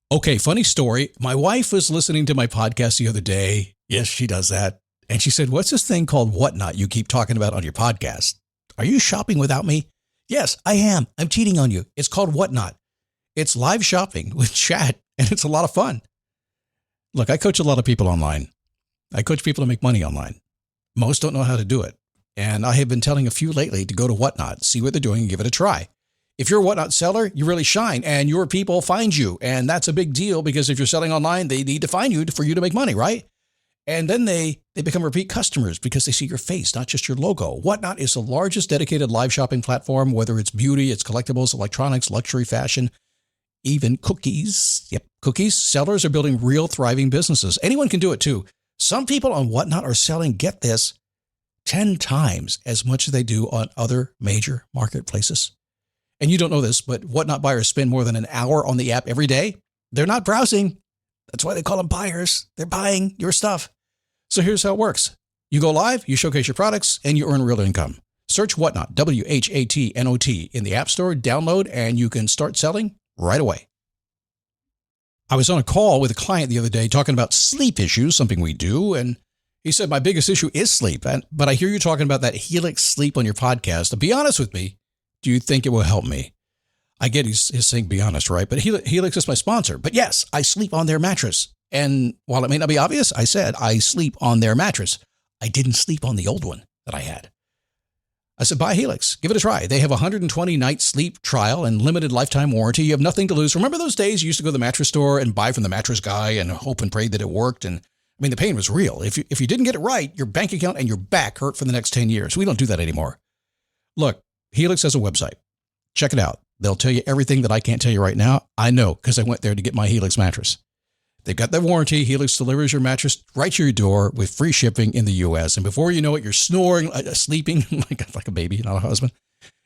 Okay, funny story. My wife was listening to my podcast the other day. Yes, she does that. And she said, "What's this thing called Whatnot you keep talking about on your podcast? Are you shopping without me?" Yes, I am. I'm cheating on you. It's called Whatnot. It's live shopping with chat, and it's a lot of fun. Look, I coach a lot of people online. I coach people to make money online. Most don't know how to do it. And I have been telling a few lately to go to Whatnot, see what they're doing, and give it a try. If you're a Whatnot seller, you really shine, and your people find you. And that's a big deal because if you're selling online, they need to find you for you to make money, right? And then they become repeat customers because they see your face, not just your logo. Whatnot is the largest dedicated live shopping platform, whether it's beauty, it's collectibles, electronics, luxury, fashion, even cookies. Yep, cookies. Sellers are building real thriving businesses. Anyone can do it too. Some people on Whatnot are selling, get this, 10 times as much as they do on other major marketplaces. And you don't know this, but Whatnot buyers spend more than an hour on the app every day. They're not browsing. That's why they call them buyers. They're buying your stuff. So here's how it works. You go live, you showcase your products, and you earn real income. Search Whatnot, WHATNOT, in the App Store, download, and you can start selling right away. I was on a call with a client the other day talking about sleep issues, something we do, and he said, my biggest issue is sleep. But I hear you talking about that Helix Sleep on your podcast. To be honest with me, do you think it will help me? I get he's saying be honest, right? But Helix is my sponsor. But yes, I sleep on their mattress. And while it may not be obvious, I said I sleep on their mattress. I didn't sleep on the old one that I had. I said, buy Helix. Give it a try. They have a 120-night sleep trial and limited lifetime warranty. You have nothing to lose. Remember those days you used to go to the mattress store and buy from the mattress guy and hope and pray that it worked? And I mean, the pain was real. If you didn't get it right, your bank account and your back hurt for the next 10 years. We don't do that anymore. Look, Helix has a website. Check it out. They'll tell you everything that I can't tell you right now. I know because I went there to get my Helix mattress. They've got their warranty. Helix delivers your mattress right to your door with free shipping in the U.S. And before you know it, you're snoring, sleeping like a baby, not a husband.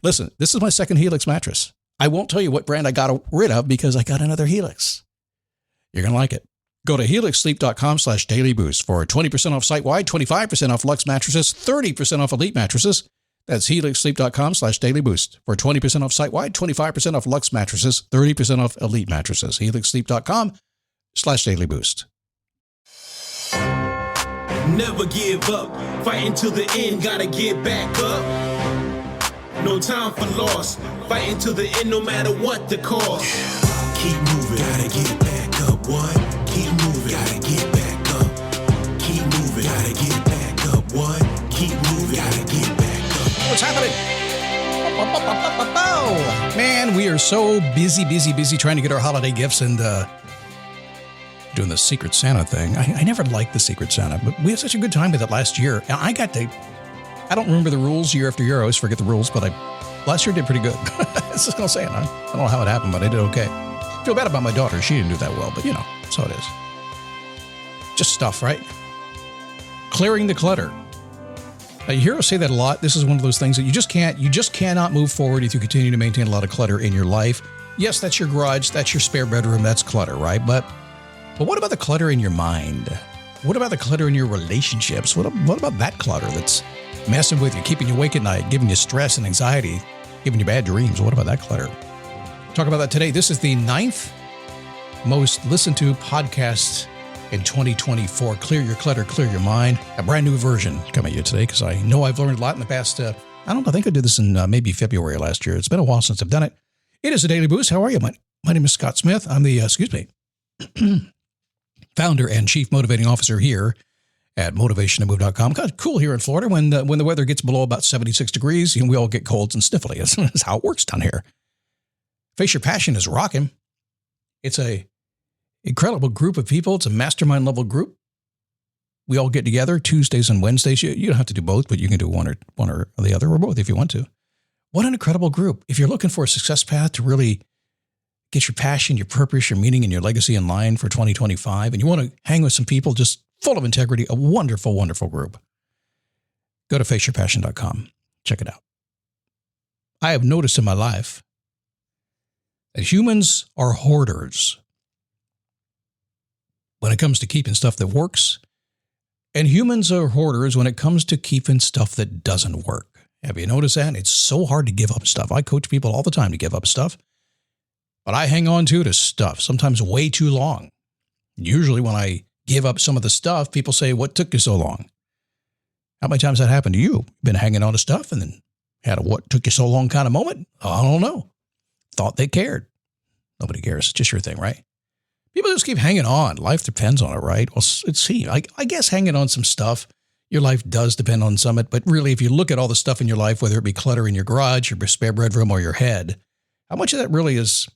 Listen, this is my second Helix mattress. I won't tell you what brand I got rid of because I got another Helix. You're going to like it. Go to helixsleep.com/dailyboost for 20% off site-wide, 25% off Luxe mattresses, 30% off Elite mattresses. That's helixsleep.com/dailyboost for 20% off site-wide, 25% off Luxe mattresses, 30% off Elite mattresses. helixsleep.com/dailyboost. Never give up, fighting till the end, gotta get back up. No time for loss, fighting till the end no matter what the cost. Keep moving, gotta get back up, what? Keep moving, gotta get back up. Keep moving, gotta get back up, what? Keep moving, gotta get back up. What's happening? Man, we are so busy trying to get our holiday gifts and doing the Secret Santa thing. I never liked the Secret Santa, but we had such a good time with it last year. And I don't remember the rules year after year. I always forget the rules, but last year did pretty good. I was just going to say it. I don't know how it happened, but I did okay. I feel bad about my daughter. She didn't do that well, but that's how it is. Just stuff, right? Clearing the clutter. You hear us say that a lot. This is one of those things that you just cannot move forward if you continue to maintain a lot of clutter in your life. Yes, that's your garage. That's your spare bedroom. That's clutter, right? But what about the clutter in your mind? What about the clutter in your relationships? What about that clutter that's messing with you, keeping you awake at night, giving you stress and anxiety, giving you bad dreams? What about that clutter? Talk about that today. This is the 9th most listened to podcast in 2024. Clear your clutter, clear your mind. A brand new version coming at you today because I know I've learned a lot in the past. I think I did this in maybe February last year. It's been a while since I've done it. It is a Daily Boost. How are you? My name is Scott Smith. I'm the, founder and chief motivating officer here at motivationtomove.com. God, cool here in Florida when the weather gets below about 76 degrees, we all get colds and sniffly. That's how it works down here. Face Your Passion is rocking. It's a incredible group of people. It's a mastermind level group. We all get together Tuesdays and Wednesdays. You don't have to do both, but you can do one or the other or both if you want to. What an incredible group. If you're looking for a success path to really get your passion, your purpose, your meaning, and your legacy in line for 2025, and you want to hang with some people just full of integrity, a wonderful, wonderful group, go to faceyourpassion.com. Check it out. I have noticed in my life that humans are hoarders when it comes to keeping stuff that works, and humans are hoarders when it comes to keeping stuff that doesn't work. Have you noticed that? It's so hard to give up stuff. I coach people all the time to give up stuff. But I hang on to stuff, sometimes way too long. Usually when I give up some of the stuff, people say, what took you so long? How many times that happened to you? Been hanging on to stuff and then had a what took you so long kind of moment? I don't know. Thought they cared. Nobody cares. It's just your thing, right? People just keep hanging on. Life depends on it, right? Well, let's see. I guess hanging on some stuff, your life does depend on some of it. But really, if you look at all the stuff in your life, whether it be clutter in your garage, your spare bedroom, or your head, how much of that really does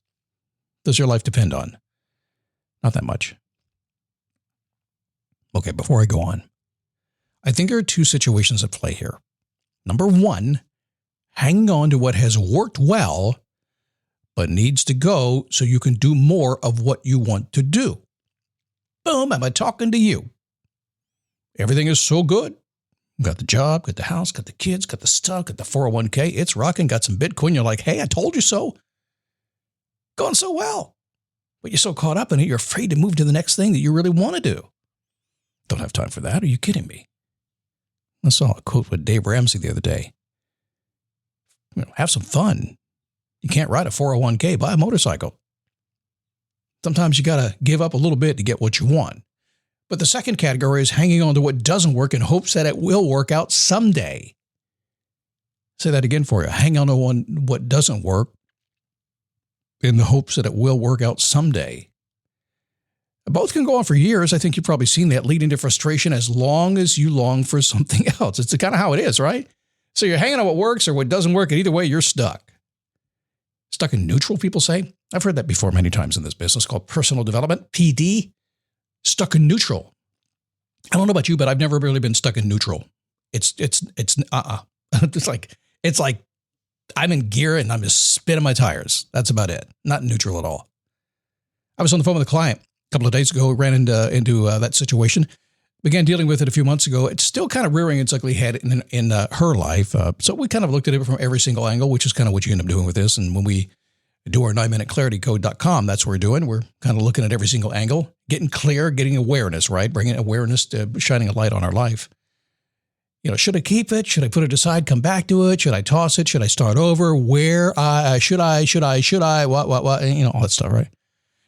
your life depend on? Not that much. Okay, before I go on, I think there are two situations at play here. Number one, hanging on to what has worked well, but needs to go so you can do more of what you want to do. Boom, am I talking to you? Everything is so good. Got the job, got the house, got the kids, got the stuff, got the 401k. It's rocking, got some Bitcoin. You're like, hey, I told you so. Going so well. But you're so caught up in it, you're afraid to move to the next thing that you really want to do. Don't have time for that. Are you kidding me? I saw a quote with Dave Ramsey the other day. Have some fun. You can't ride a 401k, buy a motorcycle. Sometimes you got to give up a little bit to get what you want. But the second category is hanging on to what doesn't work in hopes that it will work out someday. Say that again for you. Hang on to what doesn't work in the hopes that it will work out someday. Both can go on for years. I think you've probably seen that, leading to frustration as long as you long for something else. It's kind of how it is, right? So you're hanging on what works or what doesn't work, and either way, you're stuck. Stuck in neutral, people say. I've heard that before many times in this business, called personal development, PD. Stuck in neutral. I don't know about you, but I've never really been stuck in neutral. It's It's like I'm in gear and I'm just spinning my tires. That's about it. Not neutral at all. I was on the phone with a client a couple of days ago, ran into that situation, began dealing with it a few months ago. It's still kind of rearing its ugly head in her life. So we kind of looked at it from every single angle, which is kind of what you end up doing with this. And when we do our 9minuteclaritycode.com, that's what we're doing. We're kind of looking at every single angle, getting clear, getting awareness, right? Bringing awareness to shining a light on our life. Should I keep it? Should I put it aside, come back to it? Should I toss it? Should I start over? Where should I, what, all that stuff, right?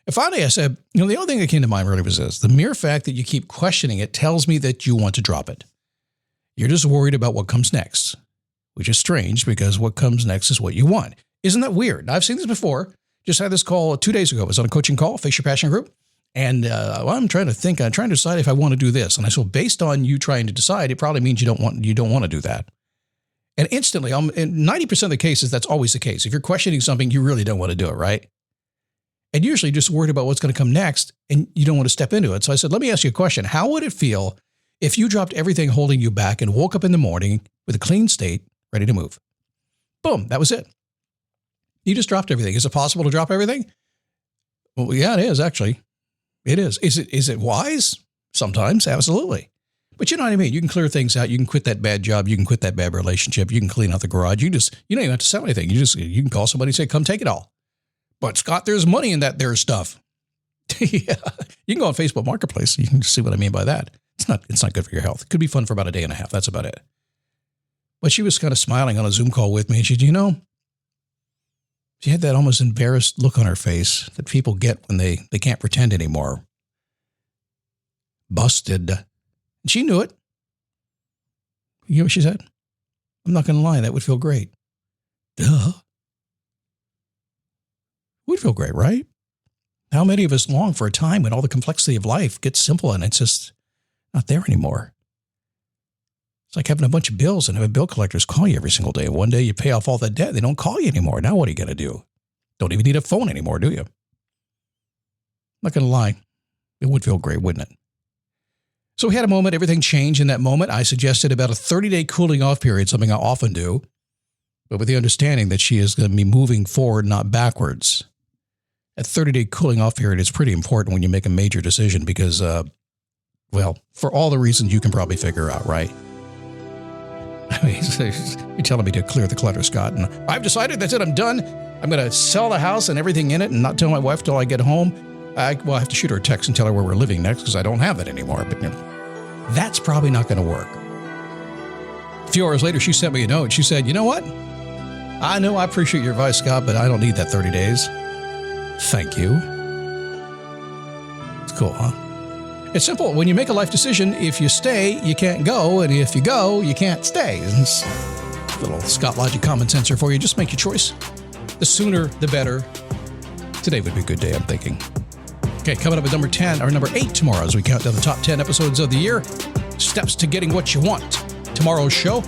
And finally, I said, the only thing that came to mind really was this. The mere fact that you keep questioning it tells me that you want to drop it. You're just worried about what comes next, which is strange because what comes next is what you want. Isn't that weird? Now, I've seen this before. Just had this call 2 days ago. I was on a coaching call, Face Your Passion group. And I'm trying to decide if I want to do this. And I said, based on you trying to decide, it probably means you don't want to do that. And instantly, in 90% of the cases, that's always the case. If you're questioning something, you really don't want to do it, right? And usually you're just worried about what's going to come next and you don't want to step into it. So I said, let me ask you a question. How would it feel if you dropped everything holding you back and woke up in the morning with a clean state, ready to move? Boom, that was it. You just dropped everything. Is it possible to drop everything? Well, yeah, it is actually. It is. Is it wise? Sometimes, absolutely. But you know what I mean? You can clear things out. You can quit that bad job. You can quit that bad relationship. You can clean out the garage. You don't even have to sell anything. You can call somebody and say, come take it all. But Scott, there's money in that there stuff. Yeah. You can go on Facebook Marketplace. You can see what I mean by that. It's not good for your health. It could be fun for about a day and a half. That's about it. But she was kind of smiling on a Zoom call with me. And she said, she had that almost embarrassed look on her face that people get when they can't pretend anymore. Busted. And she knew it. You know what she said? I'm not going to lie. That would feel great. Duh. Would feel great, right? How many of us long for a time when all the complexity of life gets simple and it's just not there anymore? It's like having a bunch of bills and having bill collectors call you every single day. One day you pay off all that debt. They don't call you anymore. Now what are you going to do? Don't even need a phone anymore, do you? Not going to lie. It would feel great, wouldn't it? So we had a moment. Everything changed in that moment. I suggested about a 30-day cooling off period, something I often do, but with the understanding that she is going to be moving forward, not backwards. A 30-day cooling off period is pretty important when you make a major decision because, for all the reasons you can probably figure out, right? I mean, you're telling me to clear the clutter, Scott, and I've decided that's it. I'm done. I'm going to sell the house and everything in it and not tell my wife till I get home. I have to shoot her a text and tell her where we're living next because I don't have that anymore. But that's probably not going to work. A few hours later, she sent me a note. She said, you know what? I know I appreciate your advice, Scott, but I don't need that 30 days. Thank you. It's cool, huh? It's simple. When you make a life decision, if you stay, you can't go. And if you go, you can't stay. It's a little Scott Logic common sense for you. Just make your choice. The sooner, the better. Today would be a good day, I'm thinking. Okay, coming up at number 8 tomorrow as we count down the top 10 episodes of the year. Steps to getting what you want. Tomorrow's show.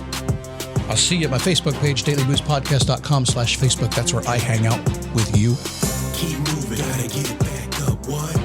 I'll see you at my Facebook page, dailyboostpodcast.com/Facebook. That's where I hang out with you. Keep moving, gotta get back up, what?